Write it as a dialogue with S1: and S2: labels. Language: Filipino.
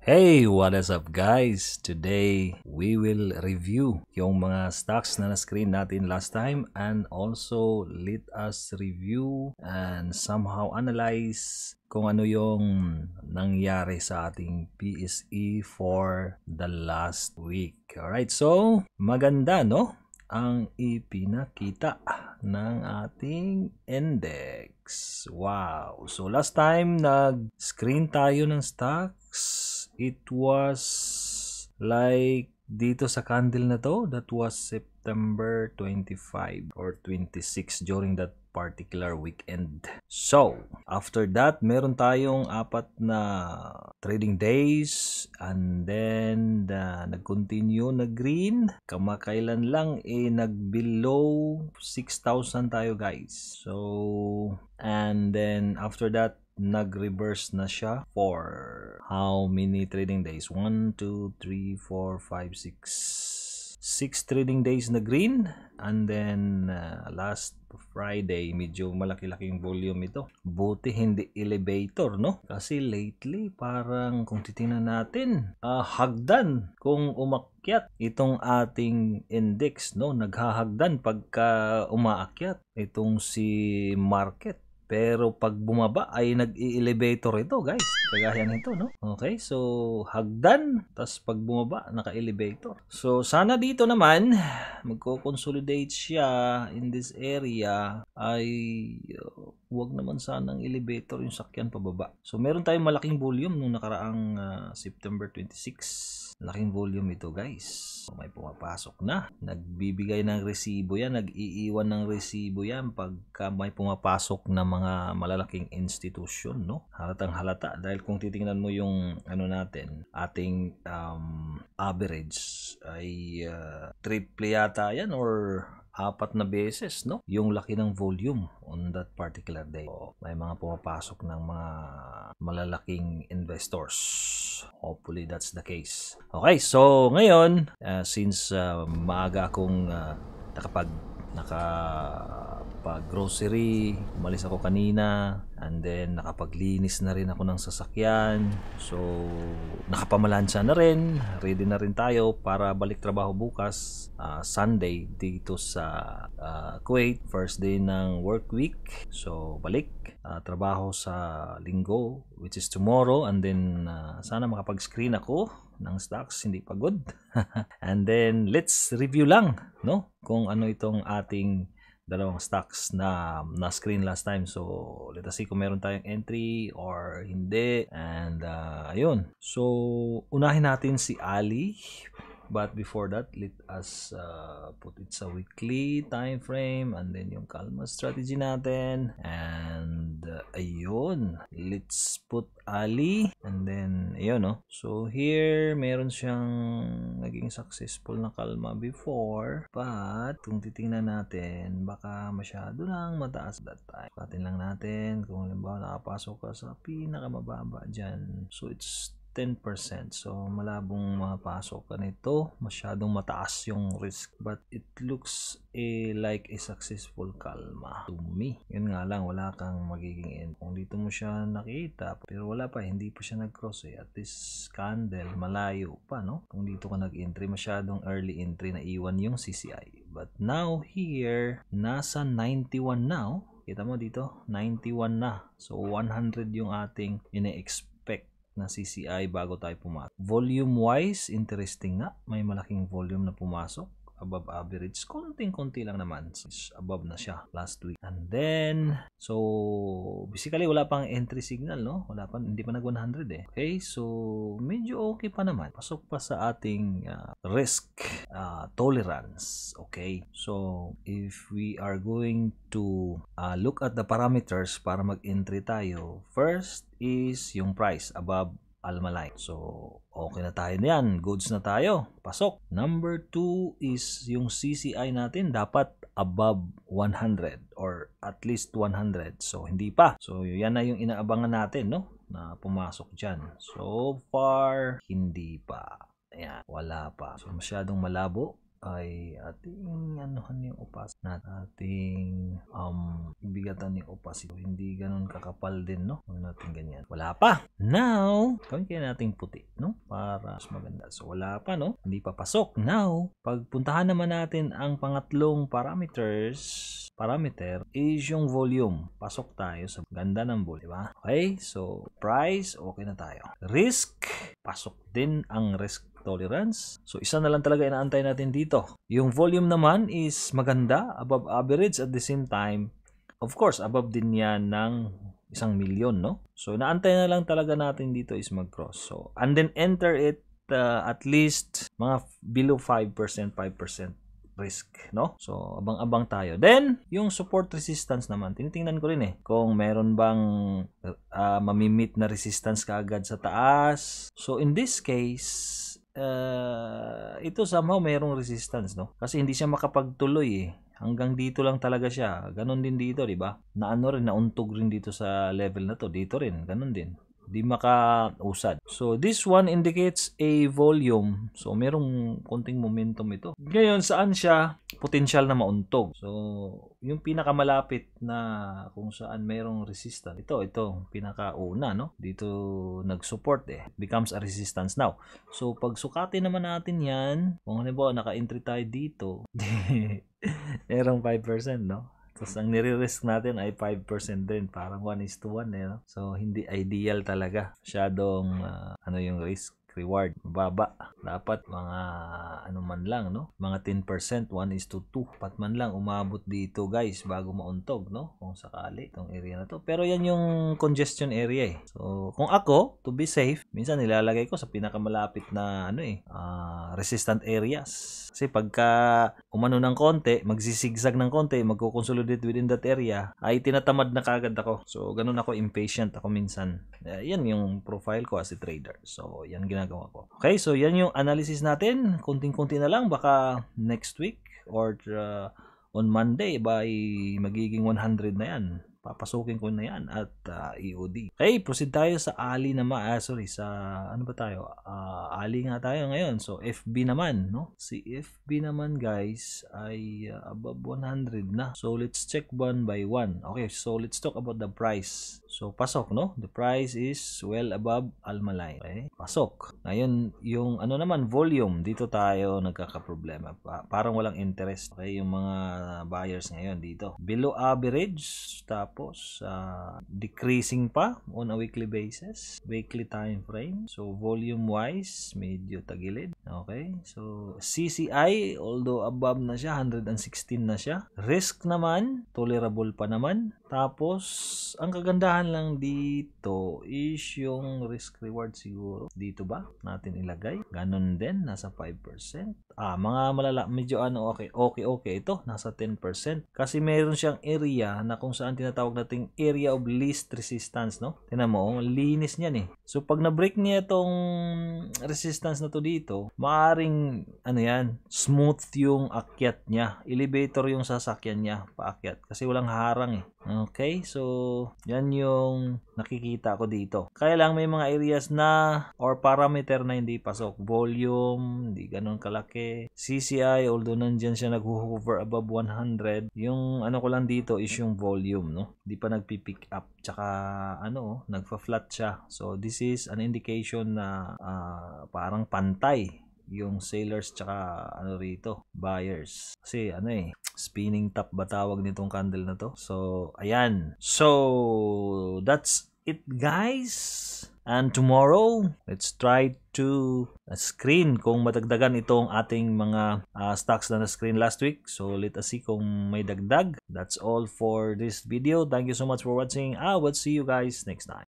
S1: Hey, what is up guys? Today, we will review yung mga stocks na na-screen natin last time and also let us review and somehow analyze kung ano yung nangyari sa ating PSE for the last week. Alright, so maganda no? Ang ipinakita ng ating index. Wow! So last time nag-screen tayo ng stocks, it was like dito sa candle na to, that was September 25 or 26 during that particular weekend. So, after that, meron tayong 4 na trading days and then nag-continue na green. Kamakailan lang nag-below 6,000 tayo guys. So, and then after that, nag-reverse na siya for how many trading days? 1, 2, 3, 4, 5, 6 trading days na green and then last Friday medyo malaki-laking volume ito. Buti hindi elevator no? Kasi lately parang kung titingnan natin hagdan kung umakyat itong ating index no, naghahagdan pagka umaakyat itong si market. Pero pag bumaba ay nag-i-elevator ito guys. Kagaya nito no. Okay, so hagdan, tas pag bumaba naka-elevator. So sana dito naman magko-consolidate siya in this area ay huwag naman sanang elevator yung sakyan pababa. So meron tayong malaking volume nung nakaraang September 26. Laking volume ito guys. So, may pumapasok na. Nagbibigay ng resibo yan. Nag-iiwan ng resibo yan pagka may pumapasok na mga malalaking institusyon. No? Halatang halata. Dahil kung titingnan mo yung ano natin, ating average ay triple yata yan or 4 na beses no yung laki ng volume on that particular day. So, may mga pumapasok ng mga malalaking investors. Hopefully that's the case. Okay, so ngayon since maaga akong nakapag-grocery, umalis ako kanina, and then nakapaglinis na rin ako ng sasakyan. So, nakapamalansya na rin. Ready na rin tayo para balik trabaho bukas, Sunday, dito sa Kuwait. First day ng work week. So, balik trabaho sa linggo, which is tomorrow. And then, sana makapag-screen ako ng stocks, hindi pagod. And then, let's review lang, no? Kung ano itong ating dalawang stocks na screen last time. So, let us see kung meron tayong entry or hindi. And, ayun. So, unahin natin si Ali. But before that, let us put it sa weekly time frame and then yung Kalma strategy natin. And ayun, let's put Ali and then ayun no. So here, meron siyang naging successful na Kalma before. But kung titingnan natin, baka masyado lang mataas that time. Patin lang natin kung halimbawa nakapasok ka sa pinakamababa dyan. So it's 10%. So, malabong mapasok ka nito. Masyadong mataas yung risk. But it looks like a successful Kalma to me. Yun nga lang, wala kang magiging end. Kung dito mo siya nakita, pero wala pa, hindi pa siya nag-cross At this candle, malayo pa, no? Kung dito ka nag-entry, masyadong early entry na iwan yung CCI. But now, here, nasa 91 now. Kita mo dito, 91 na. So, 100 yung ating ine-expect na CCI bago tayo pumasok. Volume wise, interesting nga. May malaking volume na pumasok. Above average. Konting-konti lang naman. Above na siya last week. And then, so, basically, wala pang entry signal, no? Wala pa, hindi pa nag-100 Okay, so, medyo okay pa naman. Pasok pa sa ating risk tolerance. Okay, so, if we are going to look at the parameters para mag-entry tayo, first is yung price above Almaline. So, okay na tayo na yan. Goods na tayo. Pasok. Number 2 is yung CCI natin dapat above 100 or at least 100. So, hindi pa. So, yan na yung inaabangan natin, no? Na pumasok dyan. So far, hindi pa. Ayan. Wala pa. So, masyadong malabo. ay ating anuhan yung opacity natin, ating bigatan yung opacity. Hindi ganun kakapal din, no? Huwag natin ganyan. Wala pa. Now, gawin kaya nating puti, no? Para mas maganda. So, wala pa, no? Hindi pa pasok. Now, pagpuntahan naman natin ang pangatlong parameter is yung volume. Pasok tayo sa ganda ng volume, diba? Okay, so price, okay na tayo. Risk, pasok din ang risk tolerance. So, isa na lang talaga inaantay natin dito. Yung volume naman is maganda, above average at the same time. Of course, above din yan ng 1,000,000, no? So, naantay na lang talaga natin dito is mag-cross. So, and then enter it at least mga below 5% risk, no? So, abang-abang tayo. Then, yung support resistance naman, tinitingnan ko rin kung meron bang mamimit na resistance kaagad sa taas. So, in this case, ito somehow merong resistance, no? Kasi hindi siya makapagtuloy hanggang dito lang talaga siya. Ganon din dito, di ba? Nauntog rin dito sa level na to. Dito rin, ganon din. Di makausad. So, this one indicates a volume. So, merong konting momentum ito. Ngayon, saan siya potential na mauntog? So, yung pinakamalapit na kung saan merong resistance. Ito, pinakauna, no? Dito nag-support becomes a resistance now. So, pag sukatin naman natin yan, kung halimbawa naka-entry tayo dito, merong 5%, no? Tapos ang nire-risk natin ay 5% din. Parang 1:1 no? So, hindi ideal talaga. Masyadong, yung risk reward mababa. Dapat mga man lang, no? Mga 10%, 1:2. Pat man lang umabot dito, guys, bago mauntog, no? Kung sakali itong area na to. Pero yan yung congestion area So, kung ako, to be safe, minsan nilalagay ko sa pinakamalapit na resistant areas. Kasi pagka umano ng konti, magsisigsag ng konti, magko-consolidate within that area, ay tinatamad na kagad ako. So, ganun ako, impatient ako minsan. Yan yung profile ko as a trader. So, yan ginagawa ko. Okay, so yan yung analysis natin. Kunting-kunti na lang, baka next week or on Monday by magiging 100 na yan. Papasukin ko na yan at EOD. Okay, proceed tayo sa Ali naman. Sa ano ba tayo? Ali nga tayo ngayon. So, FB naman, no? Si FB naman, guys, ay above 100 na. So, let's check one by one. Okay, so let's talk about the price. So, pasok, no? The price is well above Alma line. Okay, pasok. Ngayon, yung naman, volume. Dito tayo nagkakaproblema. Parang walang interest. Okay, yung mga buyers ngayon dito. Below average, tapos decreasing pa on a weekly basis, weekly time frame. So volume wise medyo tagilid. Okay, so CCI although above na siya, 116 na siya. Risk naman tolerable pa naman. Tapos ang kagandahan lang dito is yung risk reward siguro dito ba natin ilagay, ganon din, nasa 5%. Mga medyo okay ito, nasa 10%. Kasi meron siyang area na kung saan tinatawag nating area of least resistance, no? Tingnan mo, linis niyan So pag na-break niya itong resistance na to dito, maaring smooth yung akyat niya. Elevator yung sasakyan niya paakyat kasi walang harang Okay, so yan yung nakikita ko dito. Kaya lang may mga areas na or parameter na hindi pasok. Volume, hindi ganun kalaki. CCI, although nandyan siya nag-hover above 100, yung ko lang dito is yung volume, no? Hindi pa nagpi-pick up. Tsaka nagfa-flat siya. So this is an indication na parang pantay yung sellers tsaka rito, buyers. Kasi spinning top ba tawag nitong candle na to? So, ayan. So, that's it, guys. And tomorrow, let's try to screen kung madagdagan itong ating mga stocks na na-screen last week. So, let us see kung may dagdag. That's all for this video. Thank you so much for watching. I will see you guys next time.